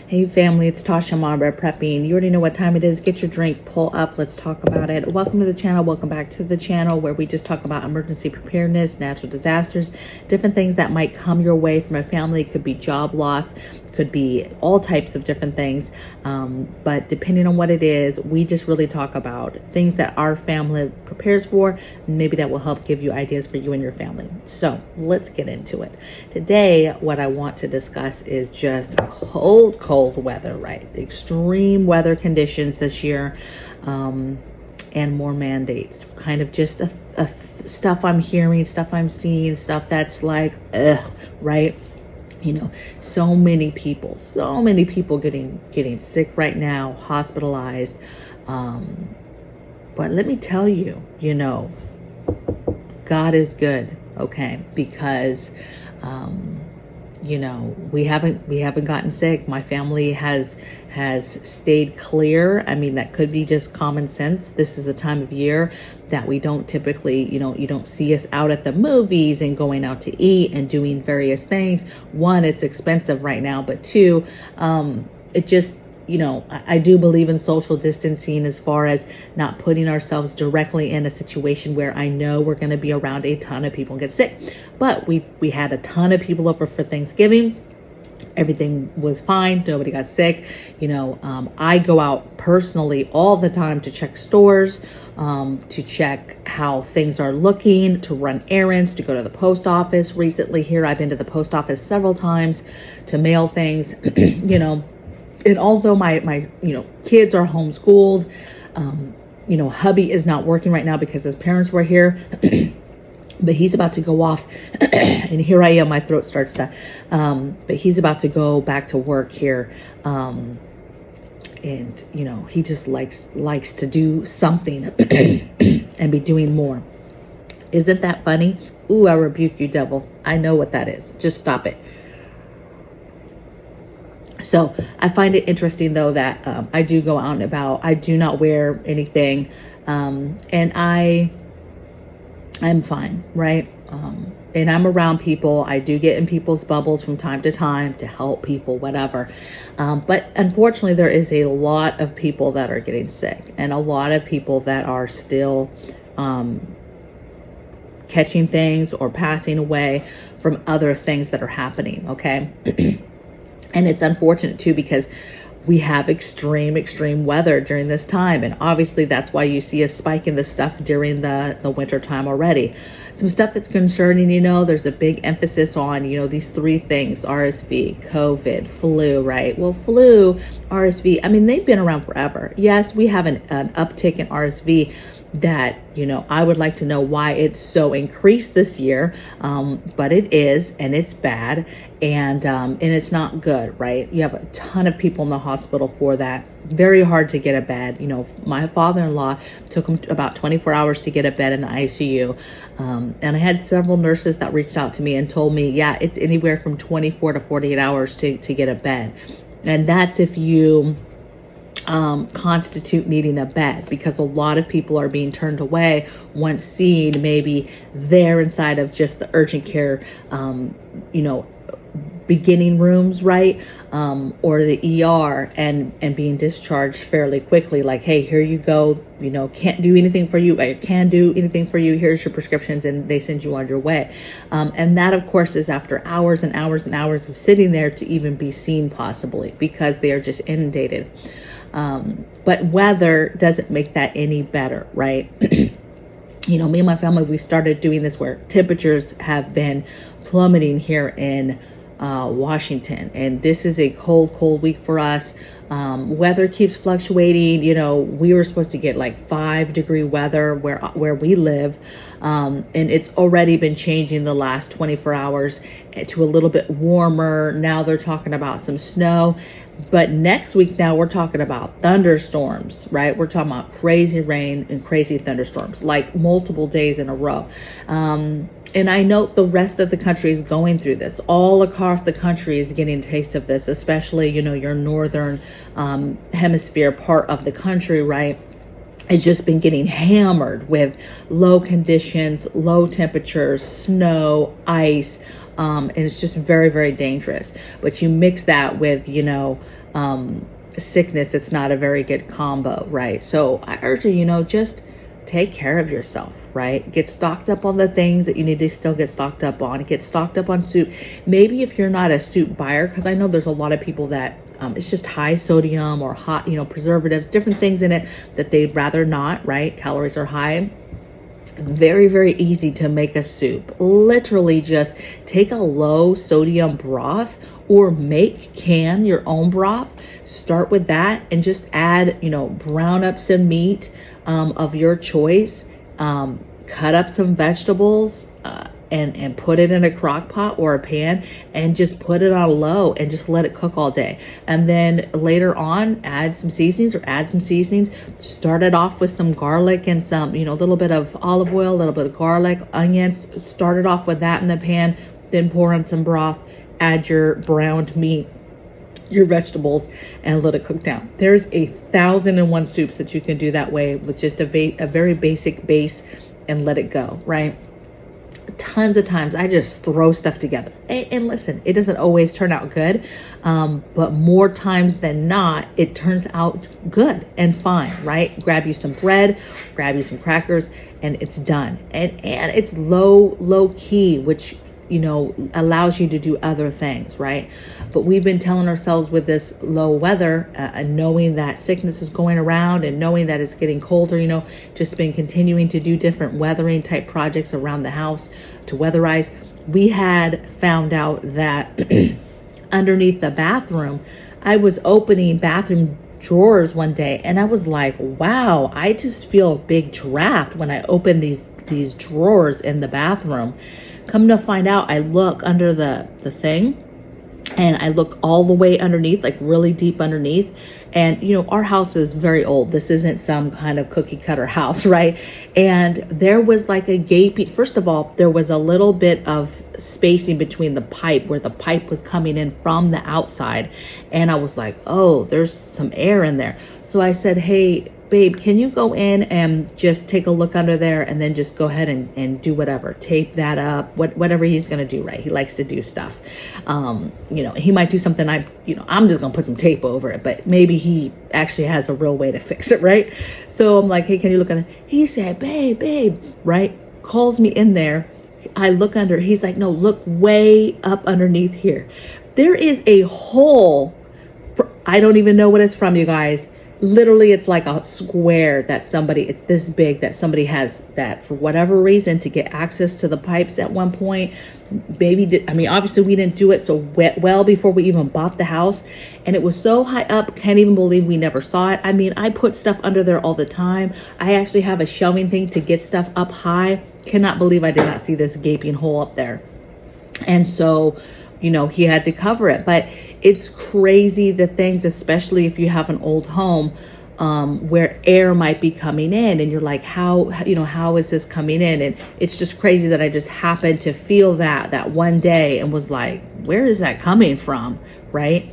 Hey family, it's Tasha MAMABEAR prepping. You already know what time it is. Get your drink, pull up, let's talk about it. Welcome to the channel. Welcome back to the channel where we just talk about emergency preparedness, natural disasters, different things that might come your way from a family. It could be job loss, could be all types of different things. But depending on what it is, we just really talk about things that our family prepares for. Maybe that will help give you ideas for you and your family. So let's get into it. Today, what I want to discuss is just cold weather, right? Extreme weather conditions this year, and more mandates. Kind of just stuff I'm hearing, stuff I'm seeing, stuff that's like, ugh, right? You know, so many people getting sick right now, hospitalized. But let me tell you, you know, God is good, okay? Because, you know, we haven't gotten sick. My family has stayed clear. I mean, that could be just common sense. This is a time of year that we don't typically, you don't see us out at the movies and going out to eat and doing various things. One, it's expensive right now, but two, it just, I do believe in social distancing as far as not putting ourselves directly in a situation where I know we're going to be around a ton of people and get sick. But we had a ton of people over for Thanksgiving. Everything was fine. Nobody got sick. I go out personally all the time to check stores, to check how things are looking, to run errands, to go to the post office. Recently here, I've been to the post office several times to mail things, And although my kids are homeschooled, hubby is not working right now because his parents were here, but he's about to go off and here I am, my throat starts to, but he's about to go back to work here. And, he just likes to do something and be doing more. Isn't that funny? Ooh, I rebuke you, devil. I know what that is. Just stop it. So I find it interesting, though, that I do go out and about. I do not wear anything, and I'm fine, right? And I'm around people. I do get in people's bubbles from time to time to help people, whatever. But unfortunately, there is a lot of people that are getting sick and a lot of people that are still catching things or passing away from other things that are happening, okay? And it's unfortunate too, because we have extreme weather during this time. And obviously that's why you see a spike in this stuff during the winter time already. Some stuff that's concerning, there's a big emphasis on, these three things: RSV, COVID, flu, right? Well, flu, RSV, I mean, they've been around forever. Yes, we have an uptick in RSV that, I would like to know why it's so increased this year. But it is, and it's bad, and it's not good, right? You have a ton of people in the hospital for that. Very hard to get a bed. My father-in-law took him about 24 hours to get a bed in the ICU. And I had several nurses that reached out to me and told me, yeah, it's anywhere from 24 to 48 hours to get a bed. And that's if you constitute needing a bed, because a lot of people are being turned away once seen maybe they're inside of just the urgent care, beginning rooms, right? Or the ER and being discharged fairly quickly. Like, hey, here you go. Can't do anything for you. I can do anything for you. Here's your prescriptions, and they send you on your way. And that, of course, is after hours and hours and hours of sitting there to even be seen, possibly, because they are just inundated. But weather doesn't make that any better, right? Me and my family, we started doing this where temperatures have been plummeting here in Washington, and this is a cold week for us. Weather keeps fluctuating. We were supposed to get like 5-degree weather where we live, and it's already been changing the last 24 hours to a little bit warmer. Now they're talking about some snow, but next week now we're talking about thunderstorms, right? We're talking about crazy rain and crazy thunderstorms, like multiple days in a row. And I know the rest of the country is going through this. All across the country is getting a taste of this, especially, your northern hemisphere part of the country, right? it's just been getting hammered with low conditions, low temperatures, snow, ice, and it's just very, very dangerous. But you mix that with, sickness, it's not a very good combo, right? So I urge you, just take care of yourself, right? Get stocked up on the things that you need to still get stocked up on. Get stocked up on soup. Maybe if you're not a soup buyer, because I know there's a lot of people that it's just high sodium or hot, preservatives, different things in it that they'd rather not, right? Calories are high. Very, very easy to make a soup. Literally just take a low sodium broth or can your own broth. Start with that and just add, brown up some meat of your choice. Cut up some vegetables and put it in a crock pot or a pan and just put it on low and just let it cook all day. And then later on, add some seasonings. Start it off with some garlic and some, a little bit of olive oil, a little bit of garlic, onions. Start it off with that in the pan, then pour in some broth, add your browned meat, your vegetables, and let it cook down. There's 1,001 soups that you can do that way with just a very basic base and let it go, right? Tons of times I just throw stuff together and listen, it doesn't always turn out good, but more times than not it turns out good and fine, right? Grab you some bread, grab you some crackers, and it's done. And it's low key, which allows you to do other things, right? But we've been telling ourselves with this low weather, knowing that sickness is going around and knowing that it's getting colder, just been continuing to do different weathering type projects around the house to weatherize. We had found out that underneath the bathroom, I was opening bathroom drawers one day and I was like, wow, I just feel a big draft when I open these drawers in the bathroom. Come to find out, I look under the thing and I look all the way underneath, like really deep underneath. And, our house is very old. This isn't some kind of cookie cutter house, right? And there was like a gaping, first of all, there was a little bit of spacing between the pipe where the pipe was coming in from the outside. And I was like, oh, there's some air in there. So I said, hey, babe, can you go in and just take a look under there and then just go ahead and do whatever, tape that up, whatever he's going to do, right? He likes to do stuff. He might do something I'm just going to put some tape over it, but maybe he actually has a real way to fix it, right? So I'm like, hey, can you look under? He said, babe, right? Calls me in there. I look under, he's like, no, look way up underneath here. There is a hole. I don't even know what it's from, you guys. Literally, it's like a square that it's this big that somebody has that for whatever reason to get access to the pipes at one point. Obviously we didn't do it so well before we even bought the house. And it was so high up, can't even believe we never saw it. I put stuff under there all the time. I actually have a shelving thing to get stuff up high. Cannot believe I did not see this gaping hole up there. And so, he had to cover it. But it's crazy the things, especially if you have an old home where air might be coming in and you're like, how is this coming in? And it's just crazy that I just happened to feel that one day and was like, where is that coming from? Right.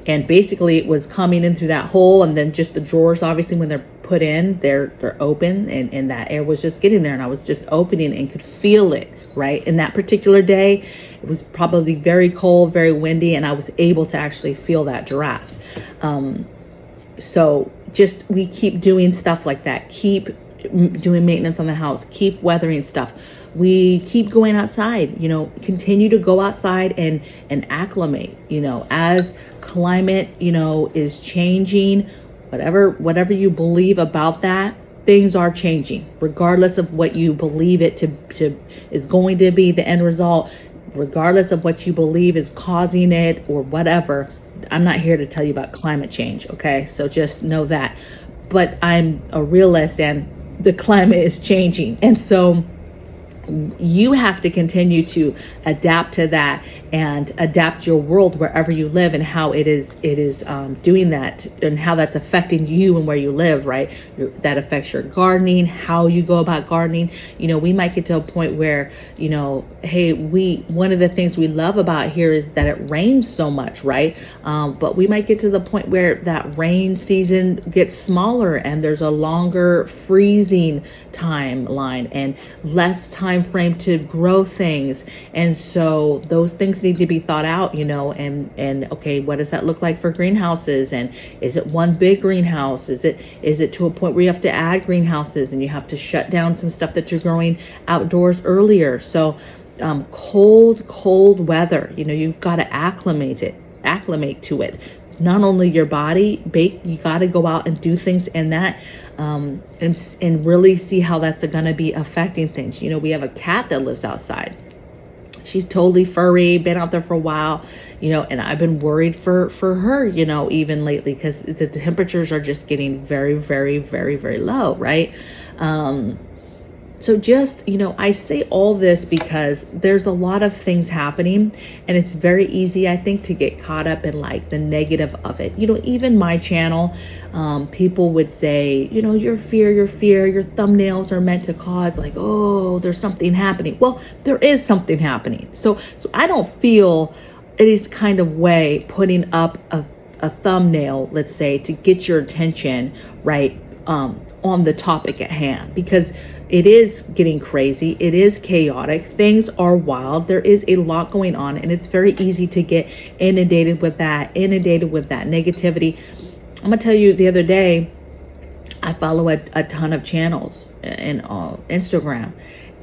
And basically it was coming in through that hole. And then just the drawers, obviously when they're put in, they're open and that air was just getting there and I was just opening and could feel it. Right. In that particular day, it was probably very cold, very windy, and I was able to actually feel that draft. So just, we keep doing stuff like that. Keep doing maintenance on the house, keep weathering stuff. We keep going outside, continue to go outside and acclimate, as climate, is changing, whatever you believe about that. Things are changing, regardless of what you believe it to is going to be the end result, regardless of what you believe is causing it or whatever. I'm not here to tell you about climate change, okay? So just know that. But I'm a realist and the climate is changing. And so You have to continue to adapt to that and adapt your world wherever you live, and how it is doing that, and how that's affecting you and where you live, right? That affects your gardening, how you go about gardening. We might get to a point where, hey, one of the things we love about here is that it rains so much, right? But we might get to the point where that rain season gets smaller and there's a longer freezing timeline and less time frame to grow things. And so those things need to be thought out, and okay, what does that look like for greenhouses? And is it one big greenhouse? Is it to a point where you have to add greenhouses and you have to shut down some stuff that you're growing outdoors earlier? So cold weather, you've got to acclimate to it. Not only your body, you got to go out and do things in that, and really see how that's going to be affecting things. We have a cat that lives outside. She's totally furry, been out there for a while, and I've been worried for her, even lately, because the temperatures are just getting very, very, very, very low, right? So just, I say all this because there's a lot of things happening, and it's very easy, I think, to get caught up in like the negative of it. Even my channel, people would say, your thumbnails are meant to cause like, oh, there's something happening. Well, there is something happening. So I don't feel any kind of way putting up a thumbnail, let's say, to get your attention, right? On the topic at hand, because it is getting crazy. It is chaotic. Things are wild. There is a lot going on, and it's very easy to get inundated with that negativity. I'm gonna tell you, the other day, I follow a ton of channels in Instagram,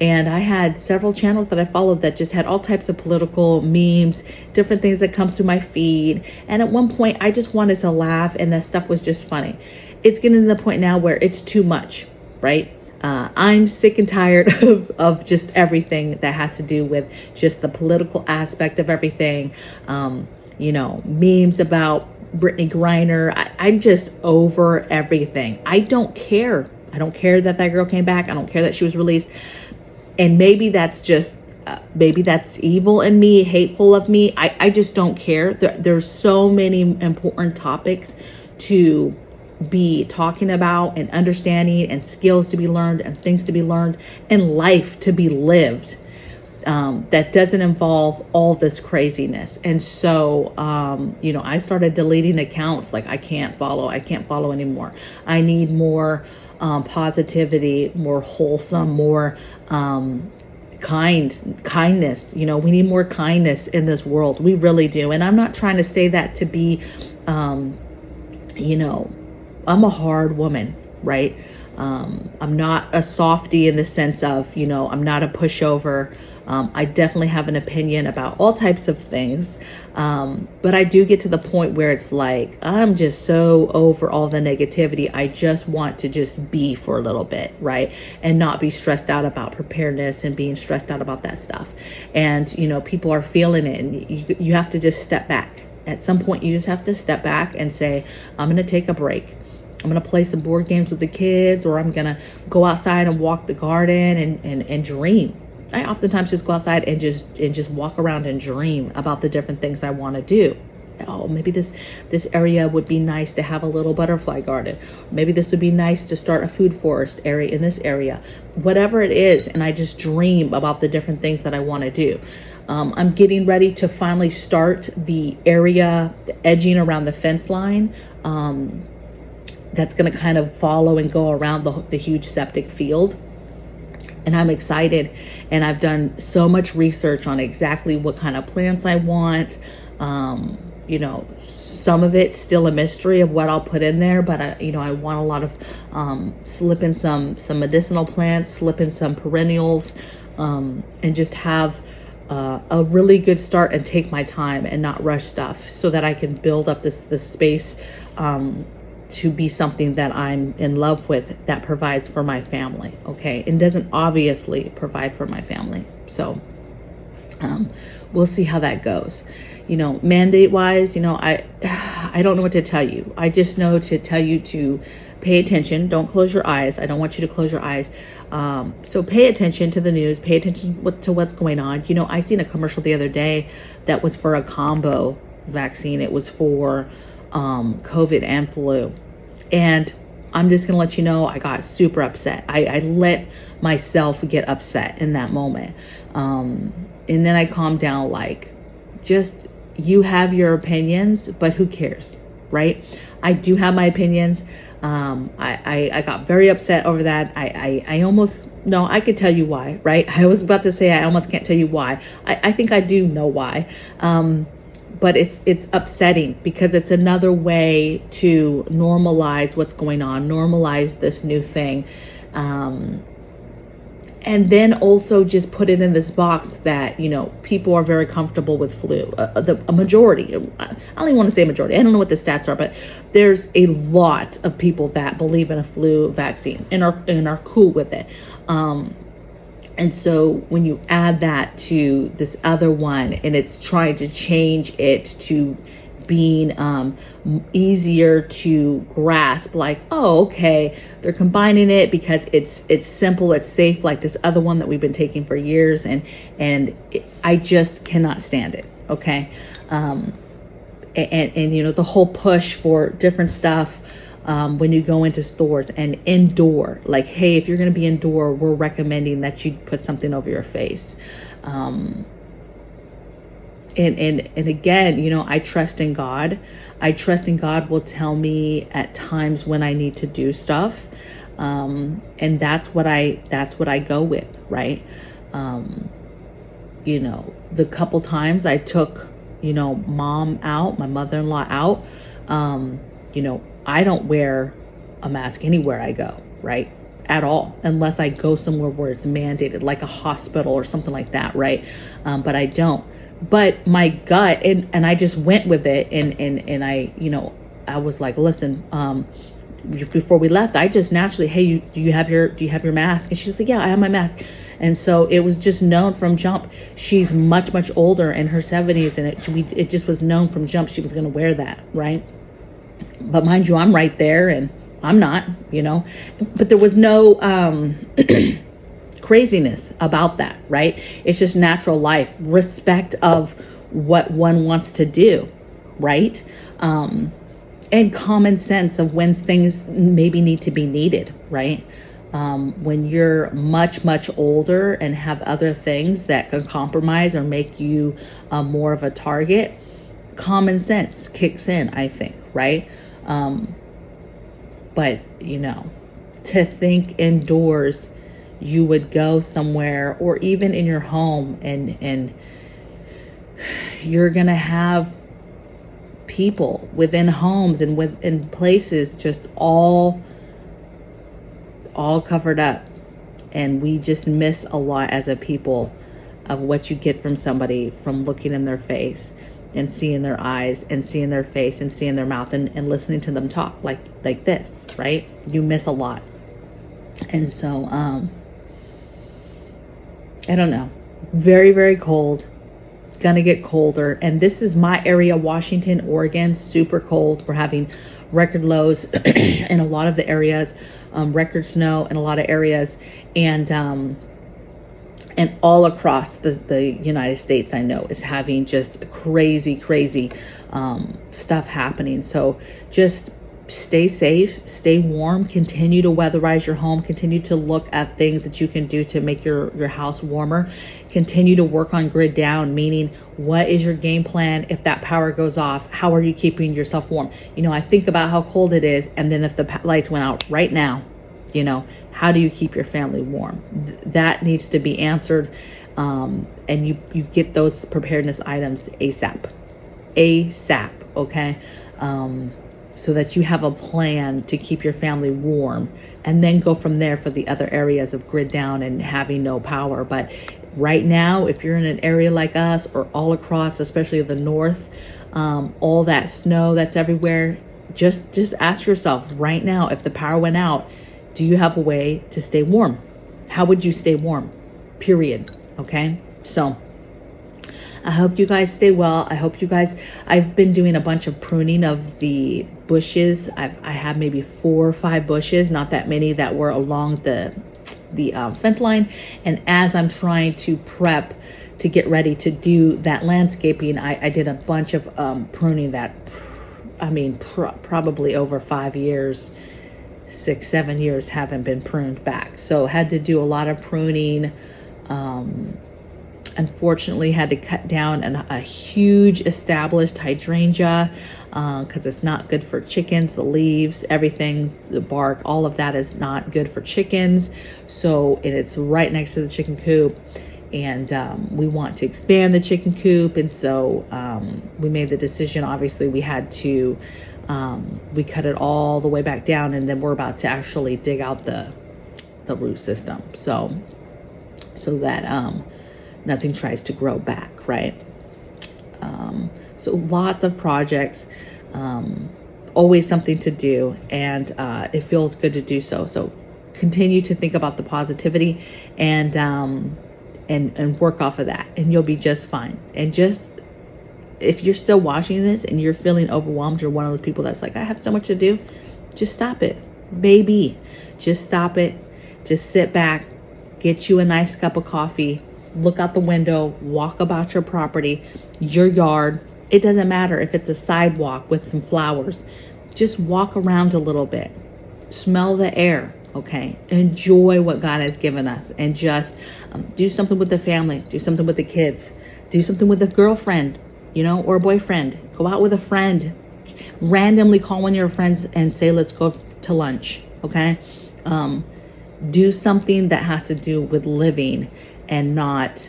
and I had several channels that I followed that just had all types of political memes, different things that comes through my feed. And at one point, I just wanted to laugh, and that stuff was just funny. It's getting to the point now where it's too much, right? I'm sick and tired of just everything that has to do with just the political aspect of everything. Memes about Brittany Griner. I'm just over everything. I don't care. I don't care that girl came back. I don't care that she was released. And maybe that's just, maybe that's evil in me, hateful of me. I just don't care. There's so many important topics to be talking about and understanding, and skills to be learned, and things to be learned, and life to be lived, that doesn't involve all this craziness. And so, I started deleting accounts. Like, I can't follow anymore. I need more positivity, more wholesome, more kindness. We need more kindness in this world. We really do. And I'm not trying to say that to be, I'm a hard woman, right? I'm not a softie in the sense of, I'm not a pushover. I definitely have an opinion about all types of things. But I do get to the point where it's like, I'm just so over all the negativity. I just want to just be for a little bit, right? And not be stressed out about preparedness and being stressed out about that stuff. And, people are feeling it, and you have to just step back. At some point, you just have to step back and say, I'm going to take a break. I'm going to play some board games with the kids, or I'm going to go outside and walk the garden and dream. I oftentimes just go outside and just walk around and dream about the different things I want to do. Oh, maybe this area would be nice to have a little butterfly garden. Maybe this would be nice to start a food forest area in this area. Whatever it is, and I just dream about the different things that I want to do. I'm getting ready to finally start the area, the edging around the fence line. That's going to kind of follow and go around the huge septic field. And I'm excited. And I've done so much research on exactly what kind of plants I want. Some of it's still a mystery of what I'll put in there, but I want a lot of, slip in some medicinal plants, slip in some perennials, and just have a really good start and take my time and not rush stuff, so that I can build up this space, to be something that I'm in love with, that provides for my family. Okay. And doesn't obviously provide for my family. So, we'll see how that goes. Mandate wise, I don't know what to tell you. I just know to tell you to pay attention. Don't close your eyes. I don't want you to close your eyes. So pay attention to the news, pay attention to what's going on. You know, I seen a commercial the other day that was for a combo vaccine. It was for COVID and flu. And I'm just going to let you know, I got super upset. I let myself get upset in that moment. And then I calmed down, like, just, you have your opinions, but who cares, right? I do have my opinions. I got very upset over that. I almost, no, I could tell you why, right? I was about to say, I almost can't tell you why. I think I do know why. But it's upsetting because it's another way to normalize what's going on, normalize this new thing. And then also just put it in this box that, you know, people are very comfortable with flu. A majority, I don't even want to say majority. I don't know what the stats are, but there's a lot of people that believe in a flu vaccine and are cool with it. And so when you add that to this other one and it's trying to change it to being easier to grasp, like, oh, okay, they're combining it because it's simple, it's safe, like this other one that we've been taking for years, and I just cannot stand it. Okay. And you know, the whole push for different stuff when you go into stores and indoor, like, hey, if you're going to be indoor, we're recommending that you put something over your face. And again, you know, I trust in God. I trust in God will tell me at times when I need to do stuff. And that's what I go with, right? You know, the couple times I took, you know, mom out, my mother-in-law out, you know, I don't wear a mask anywhere I go, right? At all, unless I go somewhere where it's mandated, like a hospital or something like that, right? But I don't. But my gut, and I just went with it, and I, you know, I was like, listen, before we left, I just naturally, hey, do you have your mask? And she's like, yeah, I have my mask. And so it was just known from jump. She's much, much older, in her 70s, and it just was known from jump she was going to wear that, right? But mind you, I'm right there, and I'm not, you know. But there was no craziness about that, right? It's just natural life, respect of what one wants to do, right? And common sense of when things maybe need to be needed, right? When you're much, much older and have other things that can compromise or make you more of a target, common sense kicks in, I think, right? But, you know, to think indoors, you would go somewhere or even in your home and you're going to have people within homes and within places just all covered up. And we just miss a lot as a people of what you get from somebody from looking in their face and seeing their eyes and seeing their face and seeing their mouth and listening to them talk like this, right? You miss a lot. And so, I don't know, very, very cold. It's gonna get colder. And this is my area, Washington, Oregon, super cold. We're having record lows in a lot of the areas, record snow in a lot of areas, and all across the United States, I know, is having just crazy stuff happening. So just stay safe, stay warm, continue to weatherize your home, continue to look at things that you can do to make your house warmer, continue to work on grid down, meaning what is your game plan if that power goes off? How are you keeping yourself warm? You know, I think about how cold it is, and then if the lights went out right now, you know, how do you keep your family warm? That needs to be answered, and you get those preparedness items ASAP, okay? So that you have a plan to keep your family warm, and then go from there for the other areas of grid down and having no power. But right now, if you're in an area like us or all across, especially the north, all that snow that's everywhere, just ask yourself right now, if the power went out, do you have a way to stay warm? How would you stay warm? Period. Okay? So I hope you guys stay well. I hope you guys, I've been doing a bunch of pruning of the bushes. I have maybe 4 or 5 bushes, not that many, that were along the the fence line. And as I'm trying to prep to get ready to do that landscaping, I did a bunch of pruning that, I mean, probably over 5 years, 6-7 years haven't been pruned back. So had to do a lot of pruning. Unfortunately had to cut down a huge established hydrangea because it's not good for chickens. The leaves, everything, the bark, all of that is not good for chickens. So it's right next to the chicken coop, and we want to expand the chicken coop. And so we made the decision, obviously we had to, we cut it all the way back down, and then we're about to actually dig out the root system. So that nothing tries to grow back, right? So lots of projects, always something to do, and it feels good to do so. So continue to think about the positivity and work off of that, and you'll be just fine. And just, if you're still watching this and you're feeling overwhelmed, you're one of those people that's like, I have so much to do, just stop it, baby. Just stop it. Just sit back, get you a nice cup of coffee, look out the window, walk about your property, your yard. It doesn't matter if it's a sidewalk with some flowers. Just walk around a little bit. Smell the air, okay? Enjoy what God has given us, and just do something with the family, do something with the kids, do something with a girlfriend, you know, or a boyfriend. Go out with a friend. Randomly call one of your friends and say, let's go to lunch, okay? Do something that has to do with living and not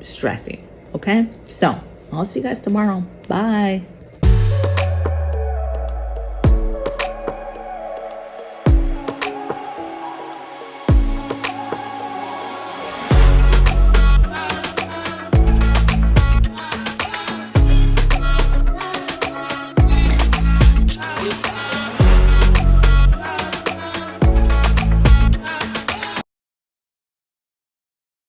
stressing, okay? So I'll see you guys tomorrow. Bye.